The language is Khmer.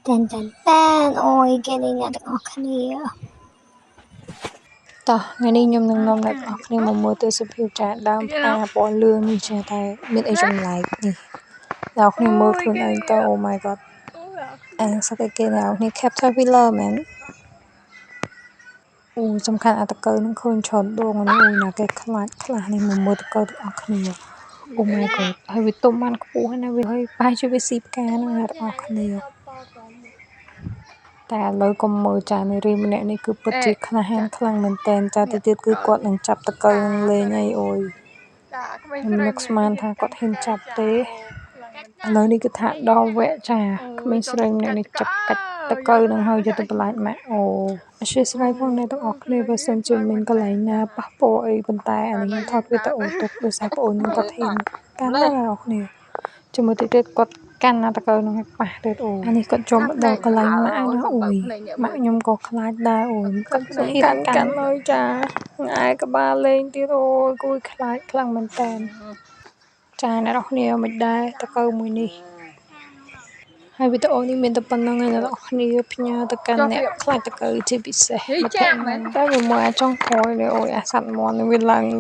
Tan ôi cái này nhàទាំងអស់គ្នាតោះថ្ងៃនេះខ្ញុំនឹងនាំអ្នកទាំងអស់គ្នាមកមើលទេសភាពចាដើមផ្កាពណ៌លឿងនេះចាតែមានអីចម្លែកនេះអ្នកគ្នាមើលខ្លួនឯងទៅ Oh my god សក្តិគេអ្នកគ្នា Caterpillar មែនអូសំខាន់អាតកូវនឹងឃើញច្រើនដងនេះអូណាគេខ្លាចខ្លះនេះមកមើលតកូវទាំងអស់គ្នា Oh my god ហើយវាទុំបានខ្ពស់ហើយណាវាហើយប្រហែលជាវាស៊ីផ្កាហ្នឹងអ្នកទាំងអស់គ្នាតែឥឡូវកុំមើលចានារីម្នាក់នេះគឺពិតជាក្លាហានខ្លាំងមែនតែនចាទៅទៀតគឺគាត់នឹងចាប់តកូវនឹងលេងអីអូយខ្ញុំនឹកស្មានថាគាត់ហ៊ានចាប់ទេឥឡូវនេះគឺថាដល់វគ្គចាក្មេងស្រីម្នាក់នេះចាប់កាច់តកូវនឹងហើយយកទៅបន្លាចម៉ាក់អូអធិស្ឋានផងអ្នកទាំងអស់គ្នាបើសិនជាមានកន្លែងណាប៉ះពាល់អីប៉ុន្តែអានេះខ្ញុំថតវីដេអូទុកដោយសារបងអូនខ្ញុំគាត់ហ៊ានកាន់ណាអ្នកគ្នាជាមួយទៀតគាត់កាន់ណាតកូវនឹងឲ្យប៉ះទៀតអូអានេះគាត់ចូលមកដល់កន្លែងម៉ាក់ណាអូយម៉ាក់ខ្ញុំក៏ខ្លាចដែរអូយគាត់ហ៊ានកាន់ហើយចាងែក្បាលលេងទៀតអូយគួយខ្លាចខ្លាំងមែនតើចាអ្នកនរគ្នាមិនដែរតកូវមួយនេះហើយវីដេអូនេះមានតែប៉ុណ្្នឹងឯងអ្នកនរគ្នាផ្ញើទៅកាន់អ្នកខ្លាចតកូវជាពិសេសមិត្តភក្តិតែមួយអាចចង់ក្រោយនេះអូយអាសត្វមន់នេះវាឡើងលើ